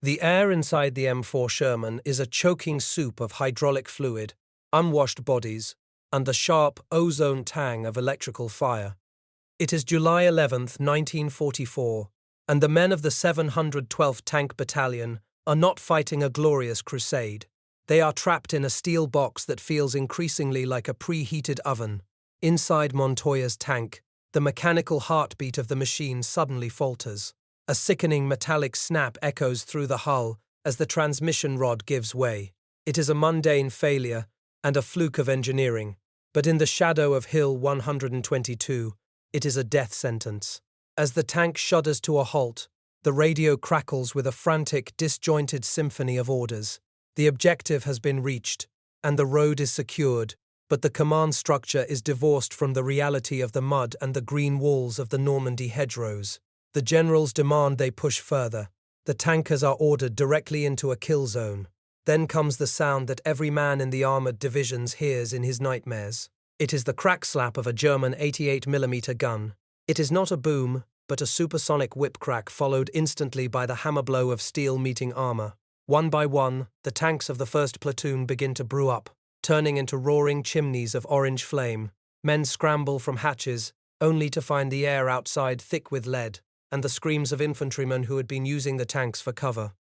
The air inside the M4 Sherman is a choking soup of hydraulic fluid, unwashed bodies, and the sharp ozone tang of electrical fire. It is July 11th, 1944, and the men of the 712th Tank Battalion are not fighting a glorious crusade. They are trapped in a steel box that feels increasingly like a preheated oven. Inside Montoya's tank, the mechanical heartbeat of the machine suddenly falters. A sickening metallic snap echoes through the hull as the transmission rod gives way. It is a mundane failure and a fluke of engineering, but in the shadow of Hill 122, it is a death sentence. As the tank shudders to a halt, the radio crackles with a frantic, disjointed symphony of orders. The objective has been reached, and the road is secured, but the command structure is divorced from the reality of the mud and the green walls of the Normandy hedgerows. The generals demand they push further. The tankers are ordered directly into a kill zone. Then comes the sound that every man in the armored divisions hears in his nightmares. It is the crack slap of a German 88mm gun. It is not a boom, but a supersonic whip crack followed instantly by the hammer blow of steel meeting armor. One by one, the tanks of the first platoon begin to brew up, turning into roaring chimneys of orange flame. Men scramble from hatches, only to find the air outside thick with lead, and the screams of infantrymen who had been using the tanks for cover.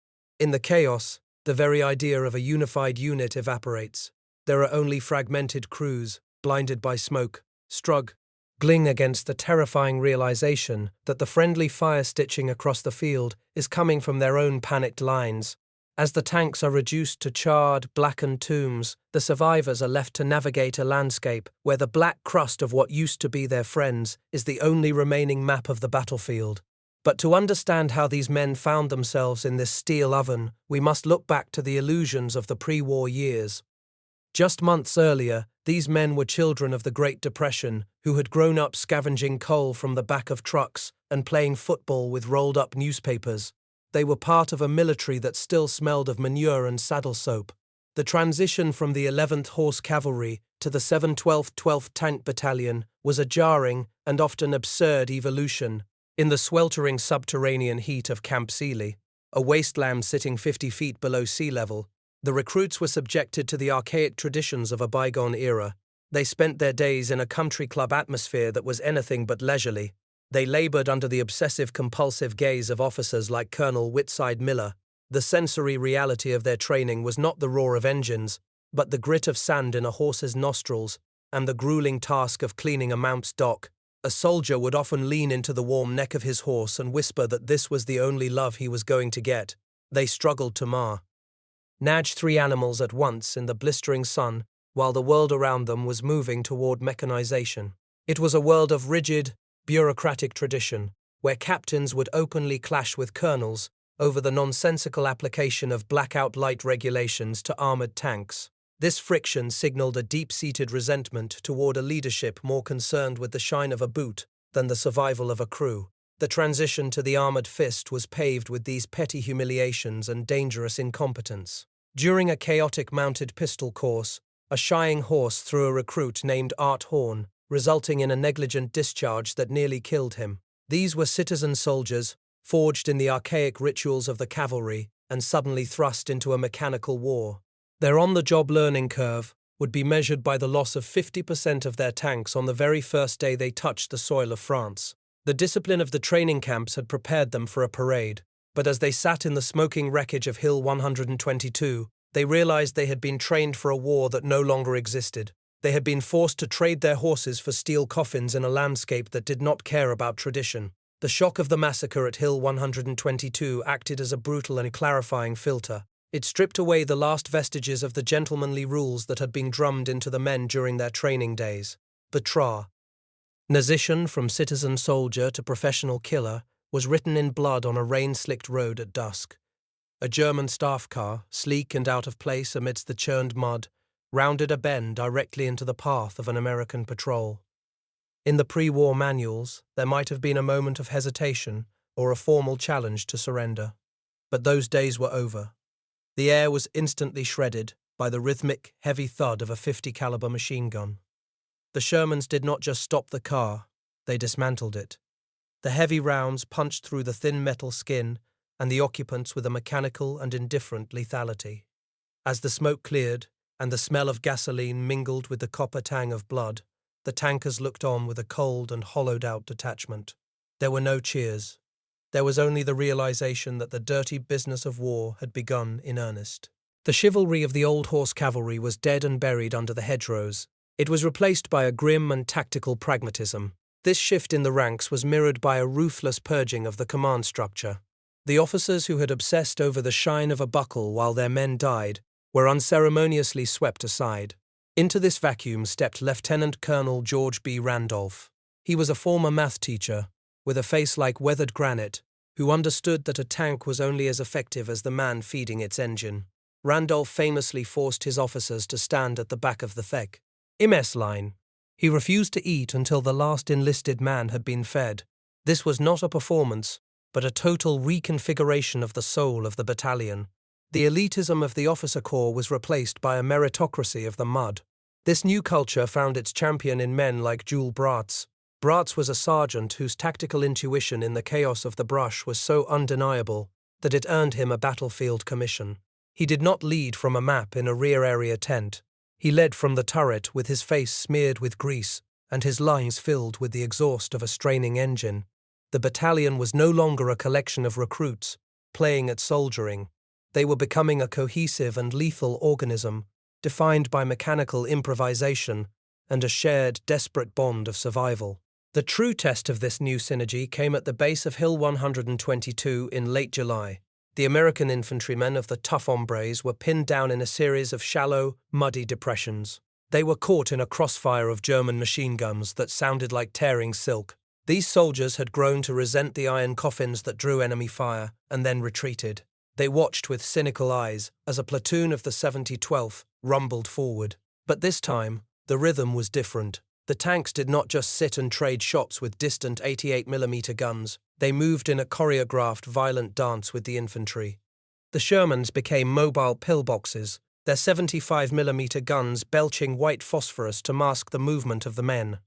In the chaos, the very idea of a unified unit evaporates. There are only fragmented crews, blinded by smoke, struggling against the terrifying realization that the friendly fire stitching across the field is coming from their own panicked lines. As the tanks are reduced to charred, blackened tombs, the survivors are left to navigate a landscape where the black crust of what used to be their friends is the only remaining map of the battlefield. But to understand how these men found themselves in this steel oven, we must look back to the illusions of the pre-war years. Just months earlier, these men were children of the Great Depression who had grown up scavenging coal from the back of trucks and playing football with rolled-up newspapers. They were part of a military that still smelled of manure and saddle soap. The transition from the 11th Horse Cavalry to the 712th Tank Battalion was a jarring and often absurd evolution. In the sweltering subterranean heat of Camp Sealy, a wasteland sitting 50 feet below sea level, the recruits were subjected to the archaic traditions of a bygone era. They spent their days in a country club atmosphere that was anything but leisurely. They labored under the obsessive-compulsive gaze of officers like Colonel Whitside Miller. The sensory reality of their training was not the roar of engines, but the grit of sand in a horse's nostrils and the grueling task of cleaning a mount's dock. A soldier would often lean into the warm neck of his horse and whisper that this was the only love he was going to get. They struggled to nudge three animals at once in the blistering sun, while the world around them was moving toward mechanization. It was a world of rigid, bureaucratic tradition, where captains would openly clash with colonels over the nonsensical application of blackout light regulations to armored tanks. This friction signaled a deep-seated resentment toward a leadership more concerned with the shine of a boot than the survival of a crew. The transition to the armored fist was paved with these petty humiliations and dangerous incompetence. During a chaotic mounted pistol course, a shying horse threw a recruit named Art Horn, resulting in a negligent discharge that nearly killed him. These were citizen soldiers, forged in the archaic rituals of the cavalry, and suddenly thrust into a mechanical war. Their on-the-job learning curve would be measured by the loss of 50% of their tanks on the very first day they touched the soil of France. The discipline of the training camps had prepared them for a parade, but as they sat in the smoking wreckage of Hill 122, they realized they had been trained for a war that no longer existed. They had been forced to trade their horses for steel coffins in a landscape that did not care about tradition. The shock of the massacre at Hill 122 acted as a brutal and clarifying filter. It stripped away the last vestiges of the gentlemanly rules that had been drummed into the men during their training days. The transition from citizen soldier to professional killer was written in blood on a rain-slicked road at dusk. A German staff car, sleek and out of place amidst the churned mud, rounded a bend directly into the path of an American patrol. In the pre-war manuals, there might have been a moment of hesitation or a formal challenge to surrender. But those days were over. The air was instantly shredded by the rhythmic, heavy thud of a .50 caliber machine gun. The Shermans did not just stop the car, they dismantled it. The heavy rounds punched through the thin metal skin and the occupants with a mechanical and indifferent lethality. As the smoke cleared, and the smell of gasoline mingled with the copper tang of blood, the tankers looked on with a cold and hollowed-out detachment. There were no cheers. There was only the realization that the dirty business of war had begun in earnest. The chivalry of the old horse cavalry was dead and buried under the hedgerows. It was replaced by a grim and tactical pragmatism. This shift in the ranks was mirrored by a ruthless purging of the command structure. The officers who had obsessed over the shine of a buckle while their men died were unceremoniously swept aside. Into this vacuum stepped Lieutenant Colonel George B. Randolph. He was a former math teacher, with a face like weathered granite, who understood that a tank was only as effective as the man feeding its engine. Randolph famously forced his officers to stand at the back of the MS line. He refused to eat until the last enlisted man had been fed. This was not a performance, but a total reconfiguration of the soul of the battalion. The elitism of the officer corps was replaced by a meritocracy of the mud. This new culture found its champion in men like Jules Bratz. Bratz was a sergeant whose tactical intuition in the chaos of the brush was so undeniable that it earned him a battlefield commission. He did not lead from a map in a rear area tent. He led from the turret with his face smeared with grease and his lungs filled with the exhaust of a straining engine. The battalion was no longer a collection of recruits playing at soldiering. They were becoming a cohesive and lethal organism, defined by mechanical improvisation and a shared, desperate bond of survival. The true test of this new synergy came at the base of Hill 122 in late July. The American infantrymen of the tough hombres were pinned down in a series of shallow, muddy depressions. They were caught in a crossfire of German machine guns that sounded like tearing silk. These soldiers had grown to resent the iron coffins that drew enemy fire, and then retreated. They watched with cynical eyes as a platoon of the 7012th rumbled forward. But this time, the rhythm was different. The tanks did not just sit and trade shots with distant 88mm guns. They moved in a choreographed, violent dance with the infantry. The Shermans became mobile pillboxes, their 75mm guns belching white phosphorus to mask the movement of the men.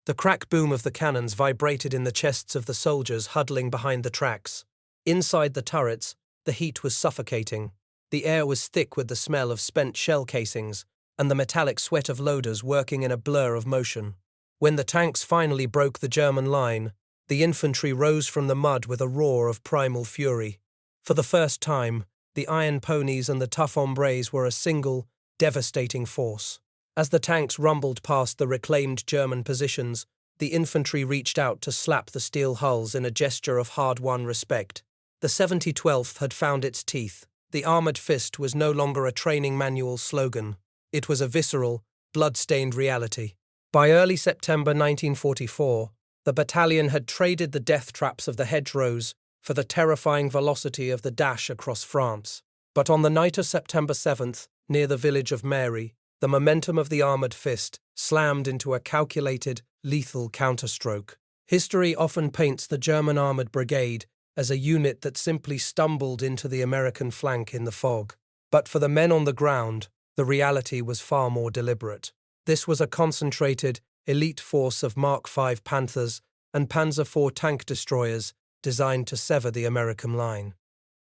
The crack boom of the cannons vibrated in the chests of the soldiers huddling behind the tracks. Inside the turrets, the heat was suffocating. The air was thick with the smell of spent shell casings, and the metallic sweat of loaders working in a blur of motion. When the tanks finally broke the German line, the infantry rose from the mud with a roar of primal fury. For the first time, the iron ponies and the tough hombres were a single, devastating force. As the tanks rumbled past the reclaimed German positions, the infantry reached out to slap the steel hulls in a gesture of hard-won respect. The 7012th had found its teeth. The armored fist was no longer a training manual slogan. It was a visceral, blood-stained reality. By early September 1944, the battalion had traded the death traps of the hedgerows for the terrifying velocity of the dash across France. But on the night of September 7th, near the village of Mary, the momentum of the armored fist slammed into a calculated, lethal counterstroke. History often paints the German armored brigade as a unit that simply stumbled into the American flank in the fog. But for the men on the ground, the reality was far more deliberate. This was a concentrated, elite force of Mark V Panthers and Panzer IV tank destroyers designed to sever the American line.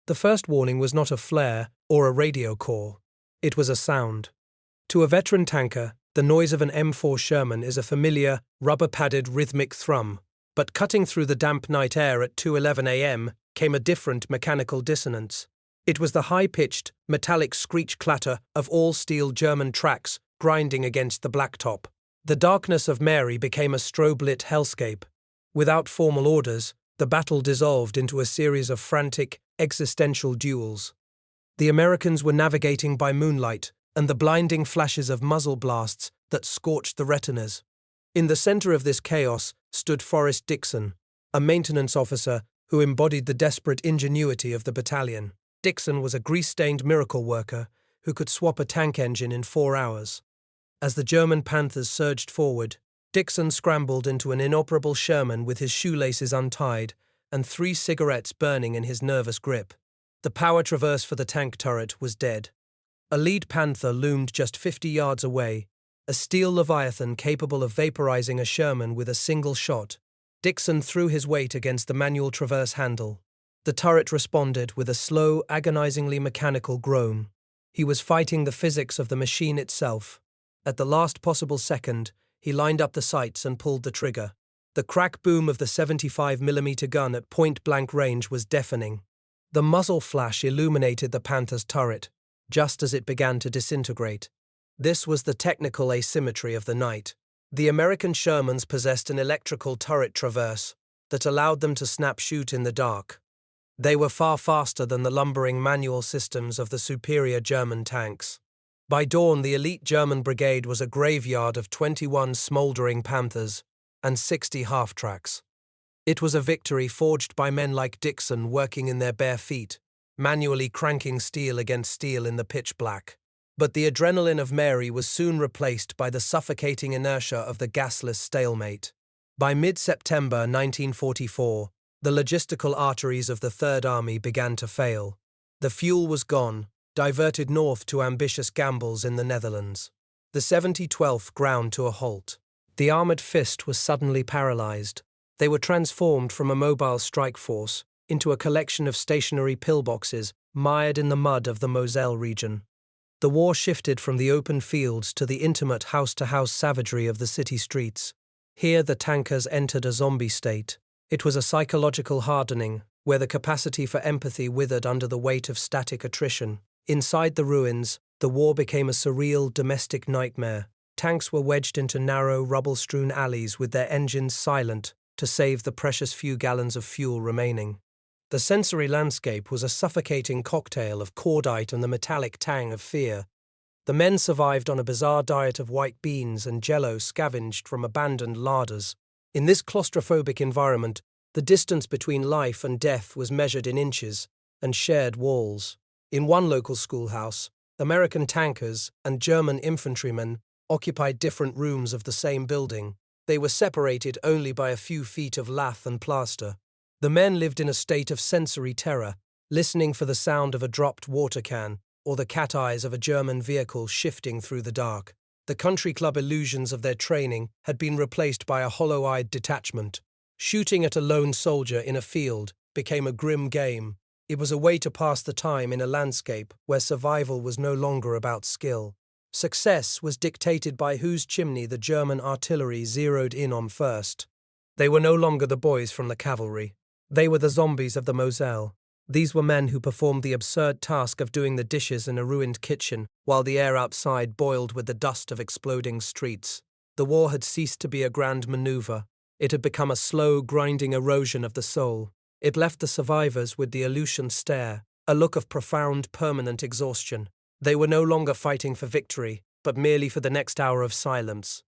The first warning was not a flare or a radio call. It was a sound. To a veteran tanker, the noise of an M4 Sherman is a familiar, rubber-padded rhythmic thrum. But cutting through the damp night air at 2:11 a.m. came a different mechanical dissonance. It was the high-pitched, metallic screech clatter of all-steel German tracks grinding against the blacktop. The darkness of Mary became a strobe-lit hellscape. Without formal orders, the battle dissolved into a series of frantic, existential duels. The Americans were navigating by moonlight and the blinding flashes of muzzle blasts that scorched the retinas. In the center of this chaos stood Forrest Dixon, a maintenance officer who embodied the desperate ingenuity of the battalion. Dixon was a grease-stained miracle worker who could swap a tank engine in 4 hours. As the German Panthers surged forward, Dixon scrambled into an inoperable Sherman with his shoelaces untied and 3 cigarettes burning in his nervous grip. The power traverse for the tank turret was dead. A lead Panther loomed just 50 yards away, a steel leviathan capable of vaporizing a Sherman with a single shot. Dixon threw his weight against the manual traverse handle. The turret responded with a slow, agonizingly mechanical groan. He was fighting the physics of the machine itself. At the last possible second, he lined up the sights and pulled the trigger. The crack boom of the 75mm gun at point-blank range was deafening. The muzzle flash illuminated the Panther's turret, just as it began to disintegrate. This was the technical asymmetry of the night. The American Shermans possessed an electrical turret traverse that allowed them to snap-shoot in the dark. They were far faster than the lumbering manual systems of the superior German tanks. By dawn, the elite German brigade was a graveyard of 21 smouldering Panthers and 60 half-tracks. It was a victory forged by men like Dixon working in their bare feet, manually cranking steel against steel in the pitch black. But the adrenaline of Mary was soon replaced by the suffocating inertia of the gasless stalemate. By mid-September 1944, the logistical arteries of the Third Army began to fail. The fuel was gone, diverted north to ambitious gambles in the Netherlands. The 7012th ground to a halt. The armoured fist was suddenly paralysed. They were transformed from a mobile strike force into a collection of stationary pillboxes mired in the mud of the Moselle region. The war shifted from the open fields to the intimate house-to-house savagery of the city streets. Here the tankers entered a zombie state. It was a psychological hardening, where the capacity for empathy withered under the weight of static attrition. Inside the ruins, the war became a surreal domestic nightmare. Tanks were wedged into narrow, rubble-strewn alleys with their engines silent to save the precious few gallons of fuel remaining. The sensory landscape was a suffocating cocktail of cordite and the metallic tang of fear. The men survived on a bizarre diet of white beans and jello scavenged from abandoned larders. In this claustrophobic environment, the distance between life and death was measured in inches and shared walls. In one local schoolhouse, American tankers and German infantrymen occupied different rooms of the same building. They were separated only by a few feet of lath and plaster. The men lived in a state of sensory terror, listening for the sound of a dropped water can or the cat eyes of a German vehicle shifting through the dark. The country club illusions of their training had been replaced by a hollow-eyed detachment. Shooting at a lone soldier in a field became a grim game. It was a way to pass the time in a landscape where survival was no longer about skill. Success was dictated by whose chimney the German artillery zeroed in on first. They were no longer the boys from the cavalry. They were the zombies of the Moselle. These were men who performed the absurd task of doing the dishes in a ruined kitchen while the air outside boiled with the dust of exploding streets. The war had ceased to be a grand maneuver. It had become a slow, grinding erosion of the soul. It left the survivors with the Aleutian stare, a look of profound, permanent exhaustion. They were no longer fighting for victory, but merely for the next hour of silence.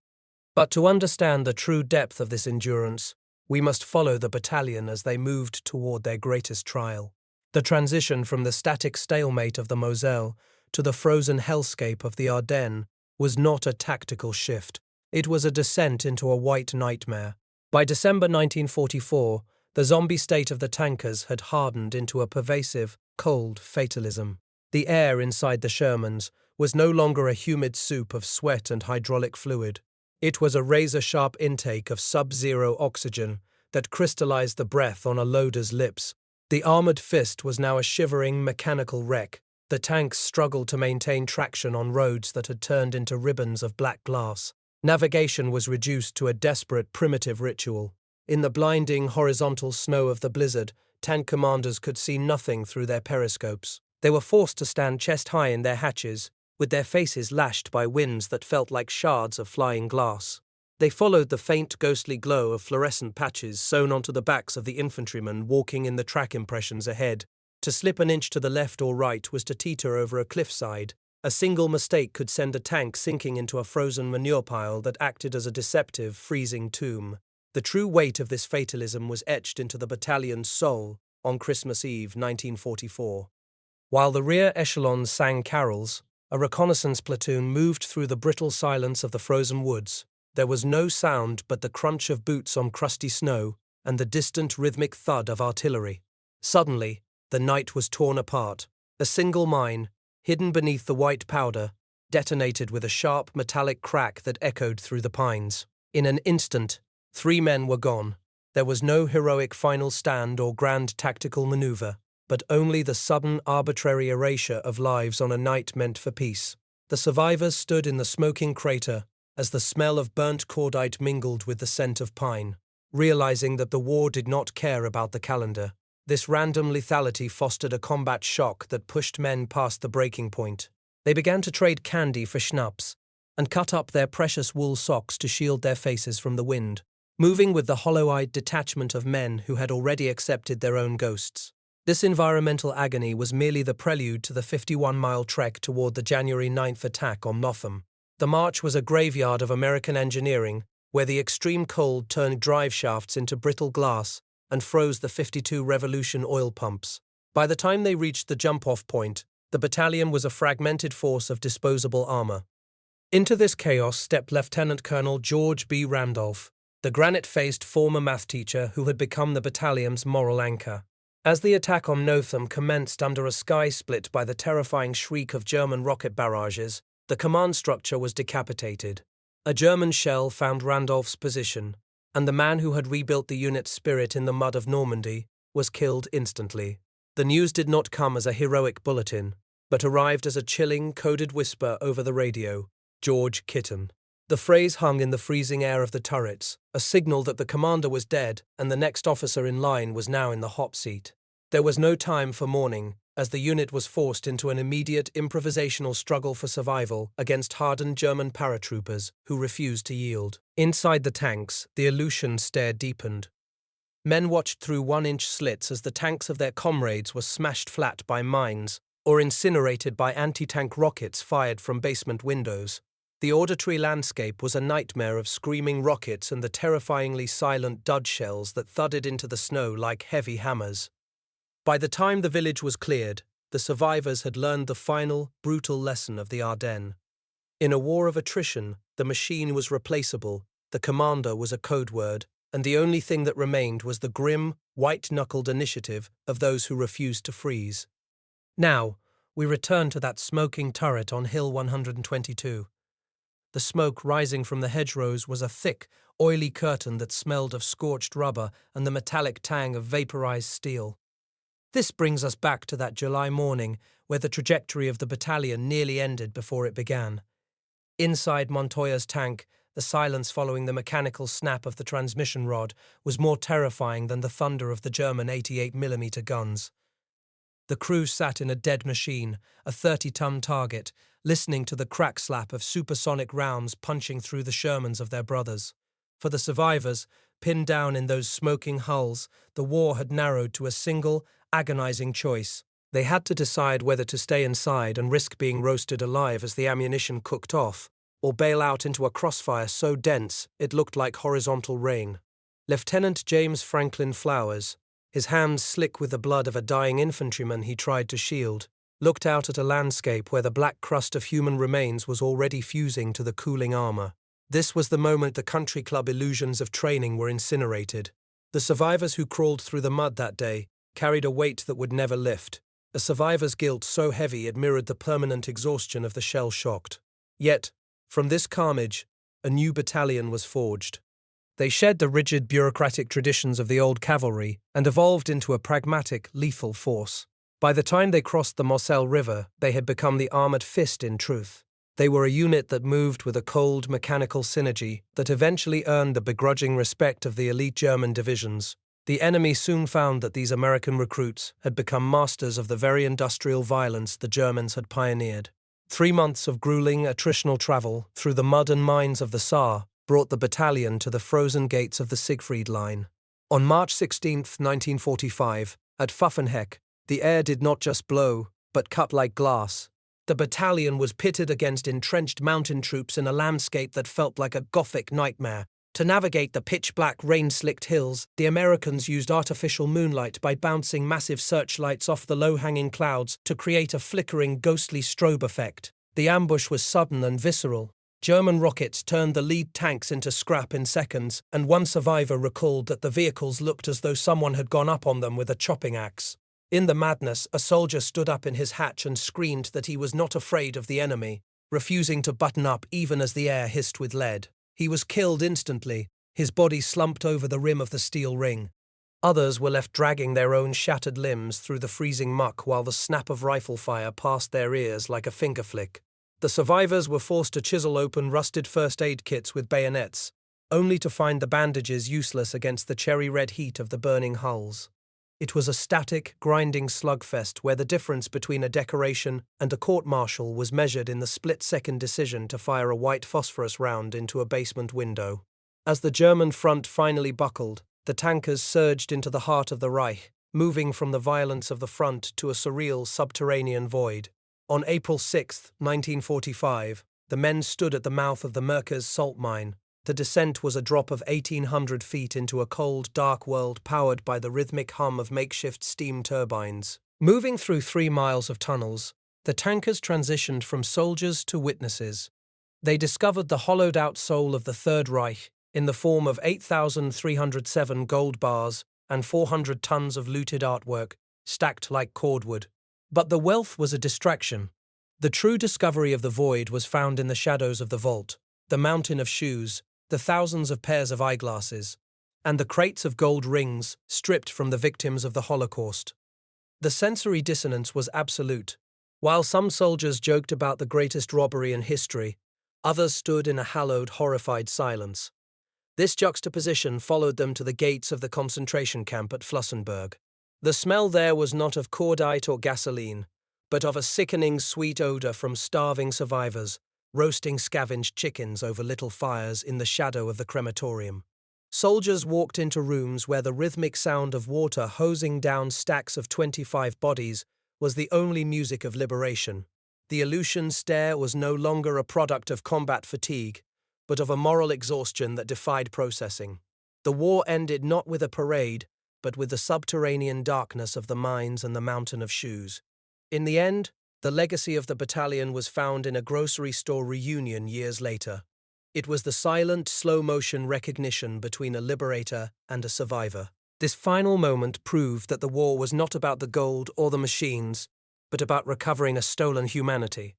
But to understand the true depth of this endurance, we must follow the battalion as they moved toward their greatest trial. The transition from the static stalemate of the Moselle to the frozen hellscape of the Ardennes was not a tactical shift. It was a descent into a white nightmare. By December 1944, the zombie state of the tankers had hardened into a pervasive, cold fatalism. The air inside the Shermans was no longer a humid soup of sweat and hydraulic fluid. It was a razor-sharp intake of sub-zero oxygen that crystallized the breath on a loader's lips. The armored fist was now a shivering, mechanical wreck. The tanks struggled to maintain traction on roads that had turned into ribbons of black glass. Navigation was reduced to a desperate, primitive ritual. In the blinding, horizontal snow of the blizzard, tank commanders could see nothing through their periscopes. They were forced to stand chest-high in their hatches, with their faces lashed by winds that felt like shards of flying glass. They followed the faint, ghostly glow of fluorescent patches sewn onto the backs of the infantrymen walking in the track impressions ahead. To slip an inch to the left or right was to teeter over a cliffside. A single mistake could send a tank sinking into a frozen manure pile that acted as a deceptive, freezing tomb. The true weight of this fatalism was etched into the battalion's soul on Christmas Eve 1944. While the rear echelons sang carols, a reconnaissance platoon moved through the brittle silence of the frozen woods. There was no sound but the crunch of boots on crusty snow and the distant rhythmic thud of artillery. Suddenly, the night was torn apart. A single mine, hidden beneath the white powder, detonated with a sharp metallic crack that echoed through the pines. In an instant, 3 men were gone. There was no heroic final stand or grand tactical maneuver, but only the sudden arbitrary erasure of lives on a night meant for peace. The survivors stood in the smoking crater as the smell of burnt cordite mingled with the scent of pine, realizing that the war did not care about the calendar. This random lethality fostered a combat shock that pushed men past the breaking point. They began to trade candy for schnapps and cut up their precious wool socks to shield their faces from the wind, moving with the hollow-eyed detachment of men who had already accepted their own ghosts. This environmental agony was merely the prelude to the 51-mile trek toward the January 9th attack on Motham. The march was a graveyard of American engineering, where the extreme cold turned drive shafts into brittle glass and froze the 52 Revolution oil pumps. By the time they reached the jump-off point, the battalion was a fragmented force of disposable armor. Into this chaos stepped Lieutenant Colonel George B. Randolph, the granite-faced former math teacher who had become the battalion's moral anchor. As the attack on Motham commenced under a sky split by the terrifying shriek of German rocket barrages, the command structure was decapitated. A German shell found Randolph's position, and the man who had rebuilt the unit's spirit in the mud of Normandy was killed instantly. The news did not come as a heroic bulletin, but arrived as a chilling, coded whisper over the radio: George Kitten. The phrase hung in the freezing air of the turrets, a signal that the commander was dead and the next officer in line was now in the hot seat. There was no time for mourning, as the unit was forced into an immediate improvisational struggle for survival against hardened German paratroopers who refused to yield. Inside the tanks, the Aleutian stare deepened. Men watched through 1-inch slits as the tanks of their comrades were smashed flat by mines or incinerated by anti-tank rockets fired from basement windows. The auditory landscape was a nightmare of screaming rockets and the terrifyingly silent dud shells that thudded into the snow like heavy hammers. By the time the village was cleared, the survivors had learned the final, brutal lesson of the Ardennes. In a war of attrition, the machine was replaceable, the commander was a code word, and the only thing that remained was the grim, white-knuckled initiative of those who refused to freeze. Now, we return to that smoking turret on Hill 122. The smoke rising from the hedgerows was a thick, oily curtain that smelled of scorched rubber and the metallic tang of vaporized steel. This brings us back to that July morning where the trajectory of the battalion nearly ended before it began. Inside Montoya's tank, the silence following the mechanical snap of the transmission rod was more terrifying than the thunder of the German 88mm guns. The crew sat in a dead machine, a 30-ton target, listening to the crack-slap of supersonic rounds punching through the Shermans of their brothers. For the survivors, pinned down in those smoking hulls, the war had narrowed to a single, agonizing choice. They had to decide whether to stay inside and risk being roasted alive as the ammunition cooked off, or bail out into a crossfire so dense it looked like horizontal rain. Lieutenant James Franklin Flowers, his hands slick with the blood of a dying infantryman he tried to shield, looked out at a landscape where the black crust of human remains was already fusing to the cooling armor. This was the moment the country club illusions of training were incinerated. The survivors who crawled through the mud that day carried a weight that would never lift, a survivor's guilt so heavy it mirrored the permanent exhaustion of the shell-shocked. Yet, from this carnage, a new battalion was forged. They shed the rigid bureaucratic traditions of the old cavalry and evolved into a pragmatic, lethal force. By the time they crossed the Moselle River, they had become the armored fist in truth. They were a unit that moved with a cold, mechanical synergy that eventually earned the begrudging respect of the elite German divisions. The enemy soon found that these American recruits had become masters of the very industrial violence the Germans had pioneered. 3 months of grueling, attritional travel through the mud and mines of the Saar brought the battalion to the frozen gates of the Siegfried Line. On March 16, 1945, at Pfaffenheck, the air did not just blow, but cut like glass. The battalion was pitted against entrenched mountain troops in a landscape that felt like a Gothic nightmare. To navigate the pitch-black, rain-slicked hills, the Americans used artificial moonlight by bouncing massive searchlights off the low-hanging clouds to create a flickering, ghostly strobe effect. The ambush was sudden and visceral. German rockets turned the lead tanks into scrap in seconds, and one survivor recalled that the vehicles looked as though someone had gone up on them with a chopping axe. In the madness, a soldier stood up in his hatch and screamed that he was not afraid of the enemy, refusing to button up even as the air hissed with lead. He was killed instantly, his body slumped over the rim of the steel ring. Others were left dragging their own shattered limbs through the freezing muck while the snap of rifle fire passed their ears like a finger flick. The survivors were forced to chisel open rusted first aid kits with bayonets, only to find the bandages useless against the cherry-red heat of the burning hulls. It was a static, grinding slugfest where the difference between a decoration and a court-martial was measured in the split-second decision to fire a white phosphorus round into a basement window. As the German front finally buckled, the tankers surged into the heart of the Reich, moving from the violence of the front to a surreal subterranean void. On April 6, 1945, the men stood at the mouth of the Merkers salt mine. The descent was a drop of 1,800 feet into a cold, dark world powered by the rhythmic hum of makeshift steam turbines. Moving through 3 miles of tunnels, the tankers transitioned from soldiers to witnesses. They discovered the hollowed-out soul of the Third Reich in the form of 8,307 gold bars and 400 tons of looted artwork, stacked like cordwood. But the wealth was a distraction. The true discovery of the void was found in the shadows of the vault, the mountain of shoes, the thousands of pairs of eyeglasses, and the crates of gold rings stripped from the victims of the Holocaust. The sensory dissonance was absolute. While some soldiers joked about the greatest robbery in history, others stood in a hallowed, horrified silence. This juxtaposition followed them to the gates of the concentration camp at Flossenburg. The smell there was not of cordite or gasoline, but of a sickening sweet odor from starving survivors, roasting scavenged chickens over little fires in the shadow of the crematorium. Soldiers walked into rooms where the rhythmic sound of water hosing down stacks of 25 bodies was the only music of liberation. The Aleutian stare was no longer a product of combat fatigue, but of a moral exhaustion that defied processing. The war ended not with a parade, but with the subterranean darkness of the mines and the mountain of shoes. In the end, the legacy of the battalion was found in a grocery store reunion years later. It was the silent, slow-motion recognition between a liberator and a survivor. This final moment proved that the war was not about the gold or the machines, but about recovering a stolen humanity.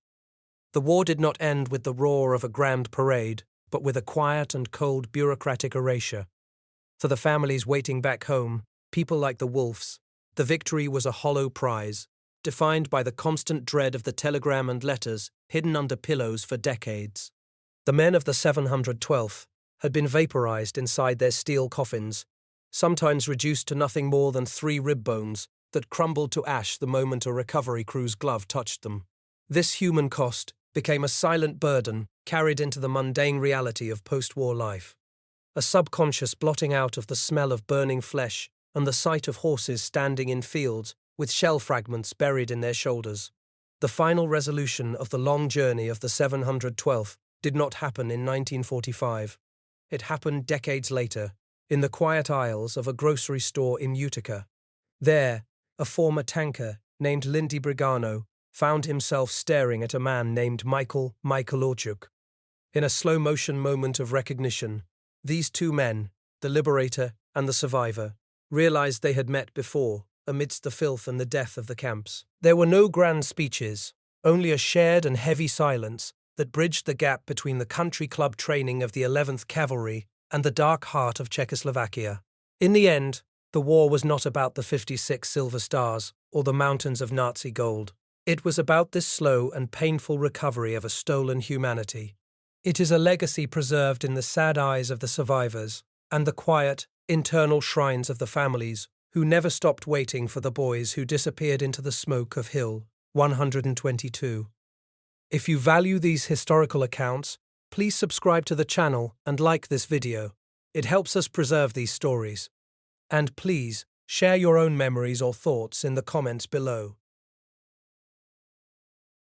The war did not end with the roar of a grand parade, but with a quiet and cold bureaucratic erasure. For the families waiting back home, people like the Wolfs, the victory was a hollow prize, defined by the constant dread of the telegram and letters hidden under pillows for decades. The men of the 712th had been vaporized inside their steel coffins, sometimes reduced to nothing more than 3 rib bones that crumbled to ash the moment a recovery crew's glove touched them. This human cost became a silent burden carried into the mundane reality of post-war life, a subconscious blotting out of the smell of burning flesh and the sight of horses standing in fields with shell fragments buried in their shoulders. The final resolution of the long journey of the 712th did not happen in 1945. It happened decades later, in the quiet aisles of a grocery store in Utica. There, a former tanker named Lindy Brigano found himself staring at a man named Michael Orchuk. In a slow-motion moment of recognition, these 2 men, the liberator and the survivor, realized they had met before, amidst the filth and the death of the camps. There were no grand speeches, only a shared and heavy silence that bridged the gap between the country club training of the 11th Cavalry and the dark heart of Czechoslovakia. In the end, the war was not about the 56 silver stars or the mountains of Nazi gold. It was about this slow and painful recovery of a stolen humanity. It is a legacy preserved in the sad eyes of the survivors and the quiet, internal shrines of the families who never stopped waiting for the boys who disappeared into the smoke of Hill 122. If you value these historical accounts, please subscribe to the channel and like this video. It helps us preserve these stories. And please, share your own memories or thoughts in the comments below.